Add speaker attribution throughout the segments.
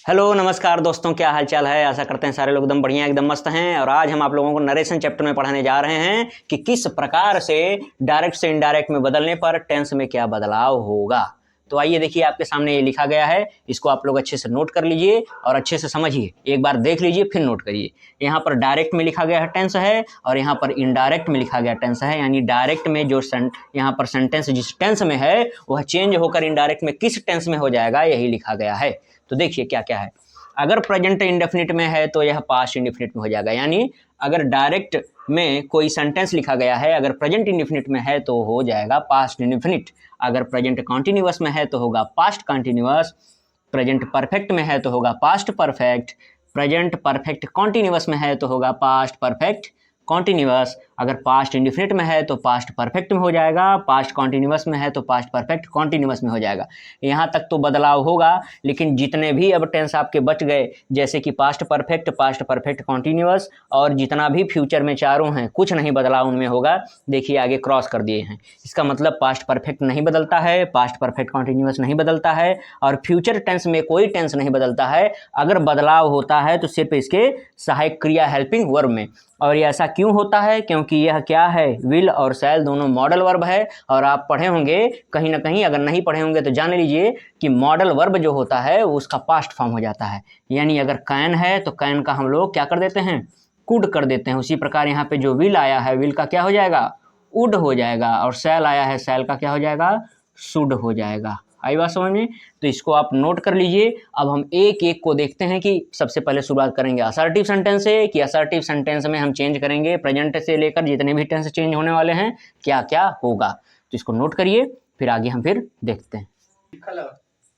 Speaker 1: Hello नमस्कार दोस्तों, क्या हाल चाल है। आशा करते हैं सारे लोग एकदम बढ़िया एकदम मस्त हैं। और आज हम आप लोगों को नरेशन चैप्टर में पढ़ाने जा रहे हैं कि किस प्रकार से डायरेक्ट से इनडायरेक्ट में बदलने पर टेंस में क्या बदलाव होगा। तो आइए देखिए, आपके सामने ये लिखा गया है, इसको आप लोग अच्छे से नोट कर लीजिए और अच्छे से समझिए। एक बार देख लीजिए फिर नोट करिए। यहाँ पर डायरेक्ट में लिखा गया है टेंस है और यहाँ पर इनडायरेक्ट में लिखा गया टेंस है। यानी डायरेक्ट में जो यहाँ पर सेंटेंस जिस टेंस में है वह चेंज होकर इनडायरेक्ट में किस टेंस में हो जाएगा, यही लिखा गया है। तो देखिए क्या क्या है। अगर प्रेजेंट इंडेफिनिट में है तो यह पास्ट इंडेफिनिट में हो जाएगा। यानी अगर डायरेक्ट में कोई सेंटेंस लिखा गया है, अगर प्रेजेंट इंडेफिनिट में है तो हो जाएगा पास्ट इंडेफिनिट। अगर प्रेजेंट कॉन्टिन्यूअस में है तो होगा पास्ट कॉन्टिन्यूअस। प्रेजेंट परफेक्ट में है तो होगा past perfect. Present perfect continuous में है तो होगा पास्ट परफेक्ट कॉन्टिन्यूअस। अगर पास्ट इंडेफिनिट में है तो पास्ट परफेक्ट में हो जाएगा। पास्ट कॉन्टिन्यूअस में है तो पास्ट परफेक्ट कॉन्टिन्यूअस में हो जाएगा। यहाँ तक तो बदलाव होगा, लेकिन जितने भी अब टेंस आपके बच गए, जैसे कि पास्ट परफेक्ट कॉन्टिन्यूअस और जितना भी फ्यूचर में चारों हैं, कुछ नहीं बदलाव उनमें होगा। देखिए आगे क्रॉस कर दिए हैं। इसका मतलब पास्ट परफेक्ट नहीं बदलता है, पास्ट परफेक्ट कॉन्टिन्यूअस नहीं बदलता है और फ्यूचर टेंस में कोई टेंस नहीं बदलता है। अगर बदलाव होता है तो सिर्फ इसके सहायक क्रिया हेल्पिंग वर्ब में। और ये ऐसा क्यों होता है? क्योंकि यह क्या है, विल और शैल दोनों मॉडल वर्ब है। और आप पढ़े होंगे कहीं ना कहीं, अगर नहीं पढ़े होंगे तो जान लीजिए कि मॉडल वर्ब जो होता है उसका पास्ट फॉर्म हो जाता है। यानी अगर कैन है तो कैन का हम लोग क्या कर देते हैं, कुड कर देते हैं। उसी प्रकार यहाँ पे जो विल आया है, विल का क्या हो जाएगा, उड हो जाएगा। और शैल आया है, शैल का क्या हो जाएगा, शुड हो जाएगा। आई बात समझ में? तो इसको आप नोट कर लीजिए। अब हम एक एक को देखते हैं कि सबसे पहले शुरुआत करेंगे असर्टिव सेंटेंस से, कि असर्टिव सेंटेंस में हम चेंज करेंगे प्रेजेंट से लेकर जितने भी टेंस चेंज होने वाले हैं क्या क्या होगा। तो इसको नोट करिए, फिर आगे हम फिर देखते हैं।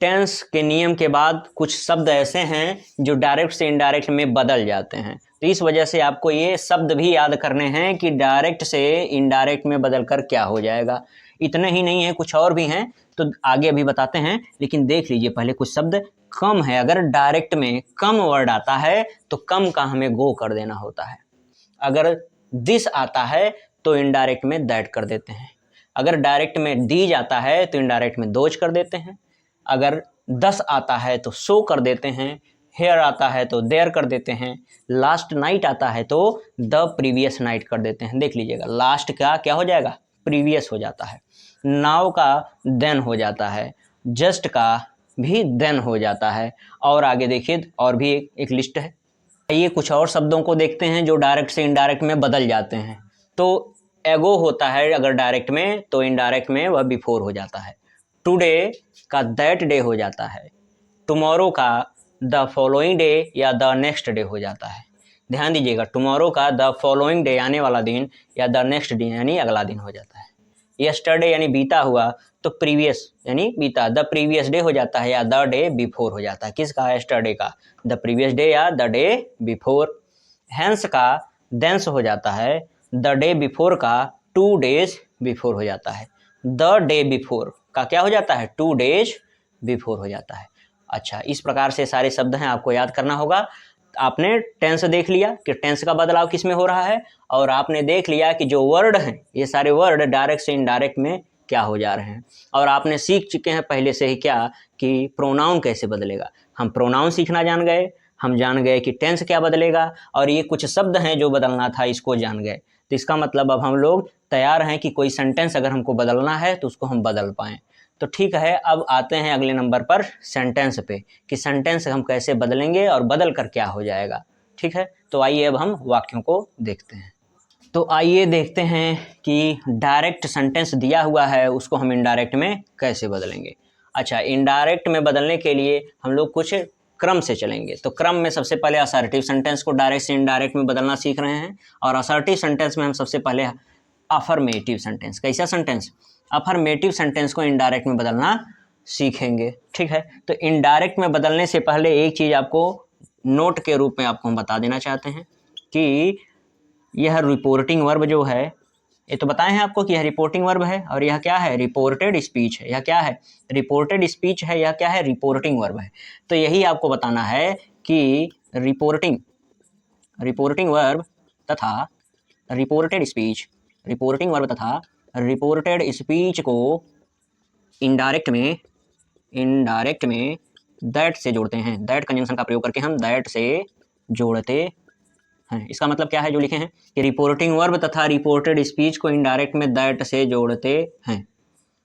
Speaker 1: टेंस के नियम के बाद कुछ शब्द ऐसे हैं जो डायरेक्ट से इनडायरेक्ट में बदल जाते हैं। तो इस वजह से आपको ये शब्द भी याद करने हैं कि डायरेक्ट से इनडायरेक्ट में बदलकर क्या हो जाएगा। इतने ही नहीं है, कुछ और भी हैं, तो आगे अभी बताते हैं। लेकिन देख लीजिए पहले कुछ शब्द। कम है, अगर डायरेक्ट में कम वर्ड आता है तो कम का हमें गो कर देना होता है। अगर दिस आता है तो इनडायरेक्ट में दैट कर देते हैं। अगर डायरेक्ट में दीज आता है तो इनडायरेक्ट में दोज कर देते हैं। अगर 10 आता है तो सो कर देते हैं। हेयर आता है तो देयर कर देते हैं। लास्ट नाइट आता है तो द प्रीवियस नाइट कर देते हैं। देख लीजिएगा, लास्ट का क्या हो जाएगा, प्रीवियस हो जाता है। नाउ का देन हो जाता है। जस्ट का भी देन हो जाता है। और आगे देखिए, और भी एक लिस्ट है। ये कुछ और शब्दों को देखते हैं जो डायरेक्ट से इनडायरेक्ट में बदल जाते हैं। तो एगो होता है अगर डायरेक्ट में, तो इनडायरेक्ट में वह बिफोर हो जाता है। टुडे का दैट डे हो जाता है। टुमारो का द फॉलोइंग डे या द नेक्स्ट डे हो जाता है। ध्यान दीजिएगा, टुमारो का द फॉलोइंग डे आने वाला दिन या द नेक्स्ट डे यानी अगला दिन हो जाता है। यस्टरडे यानी बीता हुआ, तो प्रीवियस यानी बीता, द प्रीवियस डे हो जाता है या द डे बिफोर हो जाता है। किसका, यस्टरडे का, द प्रीवियस डे या द डे बिफोर। हैंस का देंस हो जाता है। द डे बिफोर का 2 डेज बिफोर हो जाता है। द डे बिफोर का क्या हो जाता है, 2 डेज बिफोर हो जाता है। अच्छा, इस प्रकार से सारे शब्द हैं, आपको याद करना होगा। आपने टेंस देख लिया कि टेंस का बदलाव किस में हो रहा है, और आपने देख लिया कि जो वर्ड हैं ये सारे वर्ड डायरेक्ट से इनडायरेक्ट में क्या हो जा रहे हैं। और आपने सीख चुके हैं पहले से ही क्या, कि प्रोनाउन कैसे बदलेगा। हम प्रोनाउन सीखना जान गए, हम जान गए कि टेंस क्या बदलेगा, और ये कुछ शब्द हैं जो बदलना था इसको जान गए। तो इसका मतलब अब हम लोग तैयार हैं कि कोई सेंटेंस अगर हमको बदलना है तो उसको हम बदल पाएँ। तो ठीक है, अब आते हैं अगले नंबर पर सेंटेंस पे, कि सेंटेंस हम कैसे बदलेंगे और बदल कर क्या हो जाएगा। ठीक है, तो आइए अब हम वाक्यों को देखते हैं। तो आइए देखते हैं कि डायरेक्ट सेंटेंस दिया हुआ है उसको हम इनडायरेक्ट में कैसे बदलेंगे। अच्छा, इनडायरेक्ट में बदलने के लिए हम लोग कुछ क्रम से चलेंगे। तो क्रम में सबसे पहले असर्टिव सेंटेंस को डायरेक्ट से इनडायरेक्ट में बदलना सीख रहे हैं। और असर्टिव सेंटेंस में हम सबसे पहले अफर्मेटिव सेंटेंस, कैसा सेंटेंस, अफर्मेटिव सेंटेंस को इनडायरेक्ट में बदलना सीखेंगे। ठीक है, तो इनडायरेक्ट में बदलने से पहले एक चीज़ आपको नोट के रूप में आपको हम बता देना चाहते हैं कि यह रिपोर्टिंग वर्ब जो है, ये तो बताए हैं आपको कि यह रिपोर्टिंग वर्ब है, और यह क्या है, रिपोर्टेड स्पीच है। यह क्या है, रिपोर्टेड स्पीच है। यह क्या है, रिपोर्टिंग वर्ब है। तो यही आपको बताना है कि रिपोर्टिंग वर्ब तथा रिपोर्टेड स्पीच को इनडायरेक्ट में दैट से जोड़ते हैं, दैट कंजंक्शन का प्रयोग करके हम दैट से जोड़ते हैं। इसका मतलब क्या है जो लिखे हैं कि रिपोर्टिंग वर्ब तथा रिपोर्टेड स्पीच को इनडायरेक्ट में दैट से जोड़ते हैं।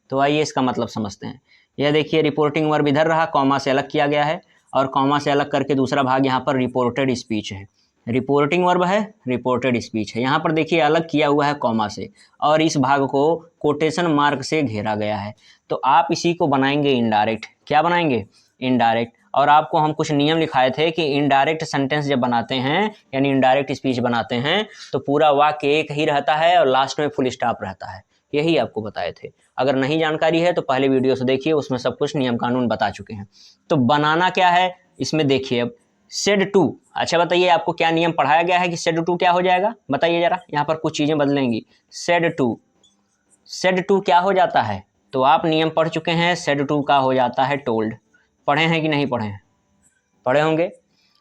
Speaker 1: तो आइए इसका मतलब समझते हैं। यह देखिए रिपोर्टिंग वर्ब इधर रहा, कॉमा से अलग किया गया है, और कॉमा से अलग करके दूसरा भाग यहाँ पर रिपोर्टेड स्पीच है। रिपोर्टिंग वर्ब है, रिपोर्टेड स्पीच है। यहाँ पर देखिए अलग किया हुआ है कॉमा से, और इस भाग को कोटेशन मार्क से घेरा गया है। तो आप इसी को बनाएंगे इनडायरेक्ट। क्या बनाएंगे? इनडायरेक्ट। और आपको हम कुछ नियम लिखाए थे कि इनडायरेक्ट सेंटेंस जब बनाते हैं यानी इनडायरेक्ट स्पीच बनाते हैं तो पूरा वाक्य एक ही रहता है और लास्ट में फुल स्टॉप रहता है। यही आपको बताए थे। अगर नहीं जानकारी है तो पहले वीडियो से देखिए, उसमें सब कुछ नियम कानून बता चुके हैं। तो बनाना क्या है इसमें देखिए अब सेड टू। अच्छा बताइए आपको क्या नियम पढ़ाया गया है कि सेड टू क्या हो जाएगा? बताइए जरा, यहाँ पर कुछ चीज़ें बदलेंगी। सेड टू क्या हो जाता है? तो आप नियम पढ़ चुके हैं, सेड टू का हो जाता है टोल्ड। पढ़े हैं कि नहीं पढ़े हैं? पढ़े होंगे।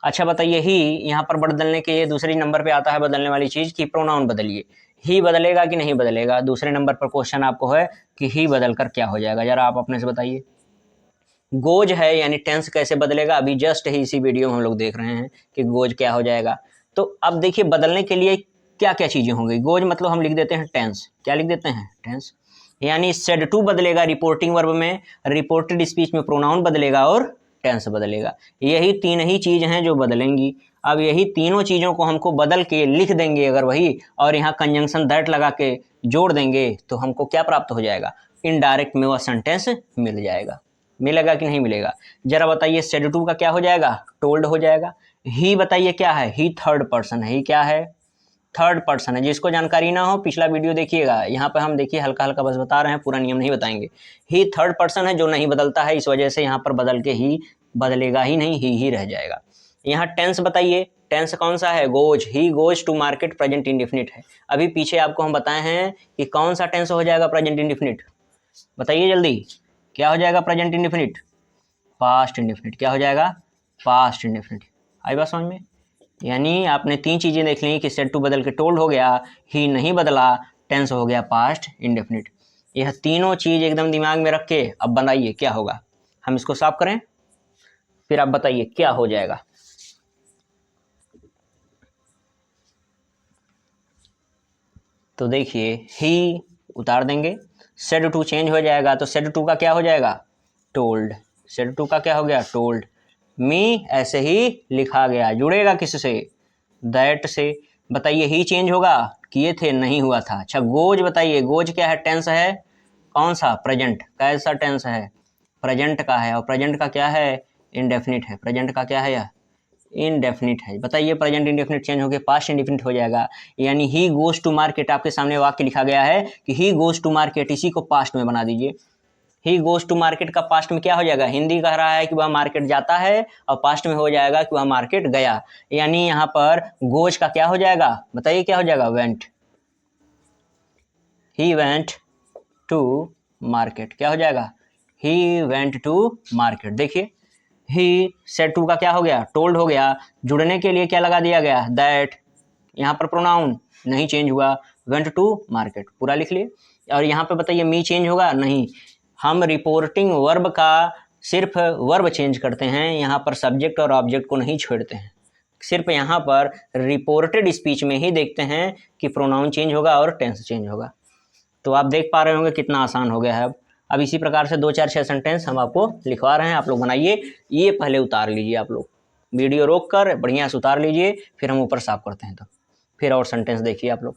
Speaker 1: अच्छा बताइए ही यहाँ पर बदलने के लिए दूसरे नंबर पे आता है बदलने वाली चीज़ कि प्रोनाउन बदलिए। ही बदलेगा कि नहीं बदलेगा? दूसरे नंबर पर क्वेश्चन आपको है कि ही बदल कर क्या हो जाएगा, जरा आप अपने से बताइए। गोज है यानी टेंस कैसे बदलेगा? अभी जस्ट ही इसी वीडियो में हम लोग देख रहे हैं कि गोज क्या हो जाएगा। तो अब देखिए बदलने के लिए क्या क्या चीज़ें होंगी। गोज मतलब हम लिख देते हैं टेंस। क्या लिख देते हैं? टेंस। यानी सेड टू बदलेगा रिपोर्टिंग वर्ब में, रिपोर्टेड स्पीच में प्रोनाउन बदलेगा और टेंस बदलेगा। यही तीन ही चीज़ हैं जो बदलेंगी। अब यही तीनों चीज़ों को हमको बदल के लिख देंगे अगर वही, और यहाँ कंजंक्शन दैट लगा के जोड़ देंगे तो हमको क्या प्राप्त हो जाएगा? इनडायरेक्ट में वह सेंटेंस मिल जाएगा। मिलेगा कि नहीं मिलेगा? जरा बताइए सेड टू का क्या हो जाएगा? टोल्ड हो जाएगा। ही बताइए क्या है? ही थर्ड पर्सन है। ही क्या है? थर्ड पर्सन है। जिसको जानकारी ना हो पिछला वीडियो देखिएगा, यहाँ पे हम देखिए हल्का हल्का बस बता रहे हैं, पूरा नियम नहीं बताएंगे। ही थर्ड पर्सन है जो नहीं बदलता है, इस वजह से यहाँ पर बदल के ही बदलेगा ही नहीं, ही रह जाएगा। यहाँ टेंस बताइए, टेंस कौन सा है? Goes. He goes to market present indefinite है। अभी पीछे आपको हम बताए हैं कि कौन सा टेंस हो जाएगा प्रेजेंट इंडेफिनिट? बताइए जल्दी, क्या हो जाएगा प्रेजेंट इंडेफिनिट? Past indefinite. क्या हो जाएगा? Past indefinite. आई बात समझ में? यानी आपने तीन चीज़ें देख ली कि सेड टू बदल के टोल्ड हो गया, ही नहीं बदला, टेंस हो गया पास्ट इंडेफिनिट। यह तीनों चीज़ एकदम दिमाग में रख के अब बनाइए क्या होगा। हम इसको साफ करें, फिर आप बताइए क्या हो जाएगा। तो देखिए ही उतार देंगे, सेड टू चेंज हो जाएगा, तो सेड टू का क्या हो जाएगा? टोल्ड। सेड टू का क्या हो गया? टोल्ड। मी ऐसे ही लिखा गया, जुड़ेगा किससे? दैट से। बताइए ही चेंज होगा? किए थे, नहीं हुआ था। अच्छा गोज बताइए, गोज क्या है? टेंस है। कौन सा? प्रेजेंट। कैसा टेंस है? प्रेजेंट का है। और प्रेजेंट का क्या है? इंडेफिनिट है। प्रेजेंट का क्या है? यह इनडेफिनिट है। बताइए प्रेजेंट इंडेफिनिट चेंज होकर पास्ट इंडेफिनिट हो जाएगा। यानी ही गोज टू मार्केट, आपके सामने वाक्य लिखा गया है कि ही गोज टू मार्केट, इसी को पास्ट में बना दीजिए। ही गोज टू मार्केट का पास्ट में क्या हो जाएगा? हिंदी कह रहा है कि वह मार्केट जाता है, और पास्ट में हो जाएगा कि वह मार्केट गया। यानी यहाँ पर गोज का क्या हो जाएगा? बताइए क्या हो जाएगा? Went. He went to market. क्या हो जाएगा? He went to market. देखिए ही सेड टू का क्या हो गया? टोल्ड हो गया। जुड़ने के लिए क्या लगा दिया गया? दैट। यहाँ पर प्रोनाउन नहीं चेंज हुआ, वेंट टू मार्केट पूरा लिख लिए। और यहाँ पे बताइए मी चेंज होगा? नहीं। हम रिपोर्टिंग वर्ब का सिर्फ वर्ब चेंज करते हैं, यहाँ पर सब्जेक्ट और ऑब्जेक्ट को नहीं छोड़ते हैं। सिर्फ यहाँ पर रिपोर्टेड स्पीच में ही देखते हैं कि प्रोनाउन चेंज होगा और टेंस चेंज होगा। तो आप देख पा रहे होंगे कितना आसान हो गया है। अब इसी प्रकार से 2 4 6 सेंटेंस हम आपको लिखवा रहे हैं, आप लोग बनाइए। ये पहले उतार लीजिए, आप लोग वीडियो रोक कर बढ़िया से उतार लीजिए, फिर हम ऊपर साफ करते हैं। तो फिर और सेंटेंस देखिए आप लोग।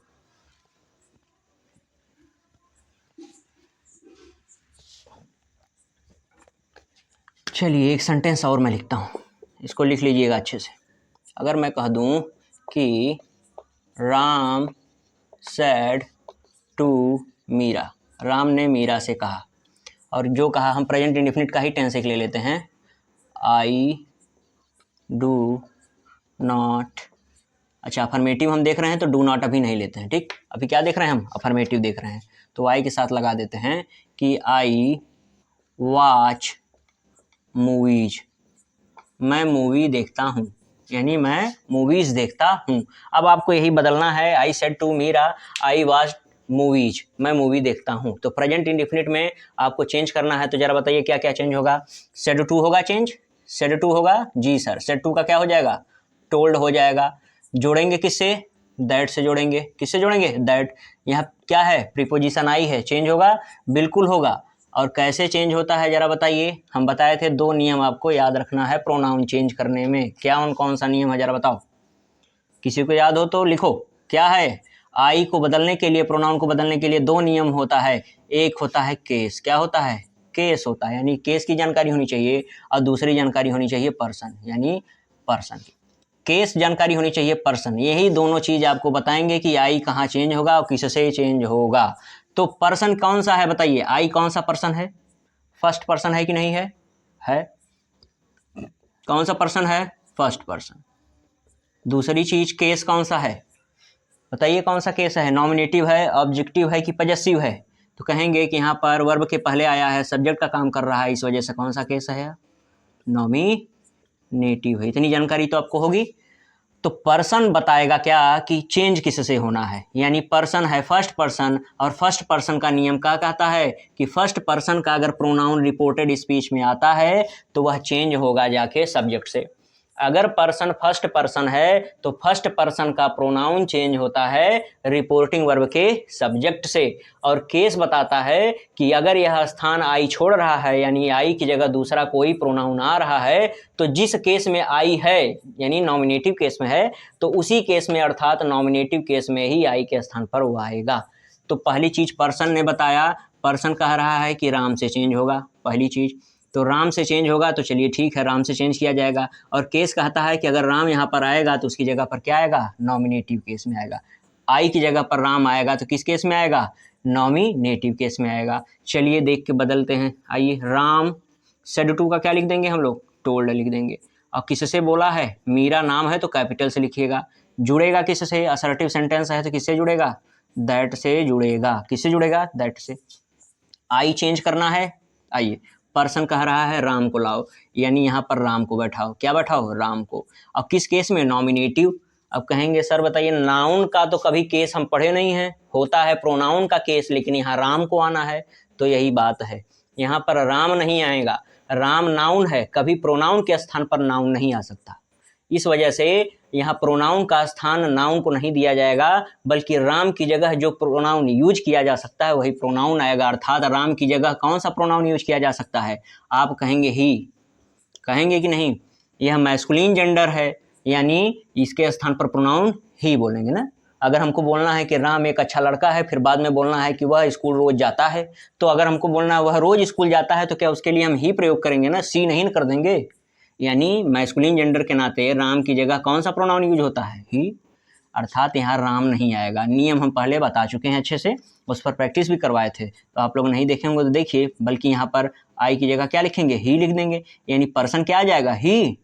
Speaker 1: चलिए एक सेंटेंस और मैं लिखता हूँ, इसको लिख लीजिएगा अच्छे से। अगर मैं कह दूँ कि राम सैड टू मीरा, राम ने मीरा से कहा, और जो कहा हम प्रेजेंट इंडेफिनिट का ही टेंस एक ले लेते हैं। I do not. अच्छा अफर्मेटिव हम देख रहे हैं तो डू नॉट अभी नहीं लेते हैं, ठीक। अभी क्या देख रहे हैं हम? अफर्मेटिव देख रहे हैं, तो आई के साथ लगा देते हैं कि आई वॉच मूवीज। मैं मूवी देखता हूँ, यानी मैं मूवीज़ देखता हूँ। अब आपको यही बदलना है, I said to Meera I watch movies, मैं मूवी देखता हूँ। तो प्रेजेंट इंडेफिनिट में आपको चेंज करना है, तो जरा बताइए क्या क्या चेंज होगा। सेड टू होगा चेंज, सेड टू होगा, जी सर, सेड टू का क्या हो जाएगा, टोल्ड हो जाएगा। जोड़ेंगे किससे, दैट से जोड़ेंगे, किससे जोड़ेंगे, दैट। यहाँ क्या है, प्रीपोजिशन आई है, चेंज होगा, बिल्कुल होगा। और कैसे चेंज होता है जरा बताइए, हम बताए थे 2 नियम आपको याद रखना है प्रोनाउन चेंज करने में, क्या उन कौन सा नियम है जरा बताओ, किसी को याद हो तो लिखो। क्या है, आई को बदलने के लिए, प्रोनाउन को बदलने के लिए 2 नियम होता है, एक होता है केस, क्या होता है, केस होता है, यानी केस की जानकारी होनी चाहिए, और दूसरी जानकारी होनी चाहिए पर्सन, यानी पर्सन की। केस जानकारी होनी चाहिए पर्सन, यही दोनों चीज आपको बताएंगे कि आई कहाँ चेंज होगा और किससे चेंज होगा। तो पर्सन कौन सा है बताइए, आई कौन सा पर्सन है, फर्स्ट पर्सन है कि नहीं है, है, कौन सा पर्सन है, फर्स्ट पर्सन। दूसरी चीज केस कौन सा है, बताइए कौन सा केस है, नॉमिनेटिव है, ऑब्जेक्टिव है कि पजेसिव है। तो कहेंगे कि यहाँ पर वर्ब के पहले आया है, सब्जेक्ट का काम कर रहा है, इस वजह से कौन सा केस है, नॉमिनेटिव है। इतनी जानकारी तो आपको होगी। तो पर्सन बताएगा क्या कि चेंज किससे होना है, यानी पर्सन है फर्स्ट पर्सन, और फर्स्ट पर्सन का नियम क्या कहता है कि फर्स्ट पर्सन का अगर प्रोनाउन रिपोर्टेड स्पीच में आता है तो वह चेंज होगा जाके सब्जेक्ट से। अगर पर्सन फर्स्ट पर्सन है तो फर्स्ट पर्सन का प्रोनाउन चेंज होता है रिपोर्टिंग वर्ब के सब्जेक्ट से। और केस बताता है कि अगर यह स्थान आई छोड़ रहा है, यानी आई की जगह दूसरा कोई प्रोनाउन आ रहा है, तो जिस केस में आई है यानी नॉमिनेटिव केस में है, तो उसी केस में अर्थात नॉमिनेटिव केस में ही आई के स्थान पर वो आएगा। तो पहली चीज पर्सन ने बताया, पर्सन कह रहा है कि राम से चेंज होगा, पहली चीज। तो राम से चेंज होगा तो चलिए ठीक है, राम से चेंज किया जाएगा। और केस कहता है कि अगर राम यहाँ पर आएगा तो उसकी जगह पर क्या आएगा, नॉमिनेटिव केस में आएगा। आई की जगह पर राम आएगा तो किस केस में आएगा, नॉमिनेटिव केस में आएगा। चलिए देख के बदलते हैं, आइए, राम सेड टू का क्या लिख देंगे हम लोग, टोल्ड लिख देंगे। और किससे बोला है, मीरा नाम है तो कैपिटल से लिखिएगा। जुड़ेगा किससे, असर्टिव सेंटेंस है तो किससे जुड़ेगा, दैट से जुड़ेगा। किससे जुड़ेगा, दैट से। आई चेंज करना है, आइए, पर्सन कह रहा है राम को लाओ, यानी यहाँ पर राम को बैठाओ, क्या बैठाओ, राम को। अब किस केस में, नॉमिनेटिव। अब कहेंगे सर बताइए, नाउन का तो कभी केस हम पढ़े नहीं हैं, होता है प्रोनाउन का केस, लेकिन यहाँ राम को आना है। तो यही बात है, यहाँ पर राम नहीं आएगा, राम नाउन है, कभी प्रोनाउन के स्थान पर नाउन नहीं आ सकता। इस वजह से यहाँ प्रोनाउन का स्थान नाउन को नहीं दिया जाएगा, बल्कि राम की जगह जो प्रोनाउन यूज किया जा सकता है वही प्रोनाउन आएगा। अर्थात राम की जगह कौन सा प्रोनाउन यूज किया जा सकता है, आप कहेंगे ही, कहेंगे कि नहीं, यह मैस्कुलिन जेंडर है, यानी इसके स्थान पर प्रोनाउन ही बोलेंगे ना। अगर हमको बोलना है कि राम एक अच्छा लड़का है, फिर बाद में बोलना है कि वह स्कूल रोज जाता है, तो अगर हमको बोलना है वह रोज स्कूल जाता है, तो क्या उसके लिए हम ही प्रयोग करेंगे ना, सी नहीं कर देंगे। यानी मैस्कुलिन जेंडर के नाते राम की जगह कौन सा प्रोनाउन यूज होता है, ही। अर्थात यहाँ राम नहीं आएगा। नियम हम पहले बता चुके हैं अच्छे से, उस पर प्रैक्टिस भी करवाए थे, तो आप लोग नहीं देखे होंगे तो देखिए। बल्कि यहाँ पर आई की जगह क्या लिखेंगे, ही लिख देंगे, यानी पर्सन क्या आ जाएगा, ही।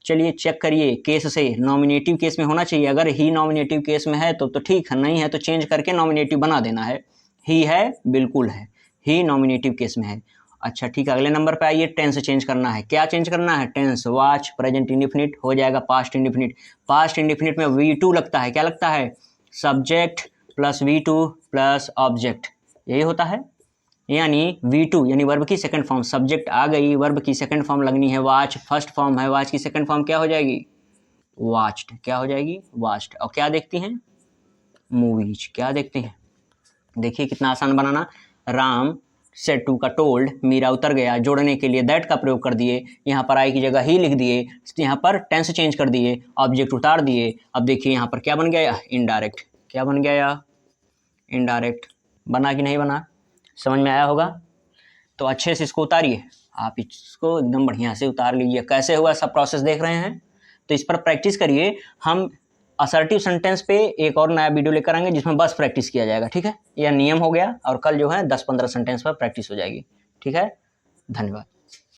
Speaker 1: चलिए चेक करिए, केस से नॉमिनेटिव केस में होना चाहिए, अगर ही नॉमिनेटिव केस में है तो ठीक है, नहीं है तो चेंज करके नॉमिनेटिव बना देना है। ही है, बिल्कुल है, ही नॉमिनेटिव केस में है। अच्छा ठीक है, अगले नंबर पे आइए, टेंस चेंज करना है। क्या चेंज करना है, टेंस, वॉच प्रेजेंट इंडेफिनिट हो जाएगा पास्ट इंडेफिनिट। पास्ट इंडेफिनिट में V2 लगता है, क्या लगता है, subject plus V2 plus object, यही होता है। यानी V2 यानी वर्ब की सेकंड फॉर्म, सब्जेक्ट आ गई, वर्ब की सेकंड फॉर्म लगनी है, वॉच फर्स्ट फॉर्म है, वॉच की सेकंड फॉर्म क्या हो जाएगी, वॉच्ड, क्या हो जाएगी, वॉच्ड। और क्या देखती हैं, मूवीज, क्या देखते हैं। देखिए कितना आसान बनाना, राम सेड टू का टोल्ड, मीरा उतर गया, जोड़ने के लिए दैट का प्रयोग कर दिए, यहाँ पर आई की जगह ही लिख दिए, यहाँ पर टेंस चेंज कर दिए, ऑब्जेक्ट उतार दिए। अब देखिए यहाँ पर क्या बन गया, इनडायरेक्ट, क्या बन गया, इनडायरेक्ट। बना कि नहीं बना, समझ में आया होगा। तो अच्छे से इसको उतारिए, आप इसको एकदम बढ़िया से उतार लीजिए। कैसे हुआ सब प्रोसेस देख रहे हैं, तो इस पर प्रैक्टिस करिए। हम असर्टिव सेंटेंस पे एक और नया वीडियो लेकर आएंगे जिसमें बस प्रैक्टिस किया जाएगा, ठीक है। यह नियम हो गया, और कल जो है 10-15 सेंटेंस पर प्रैक्टिस हो जाएगी, ठीक है। धन्यवाद।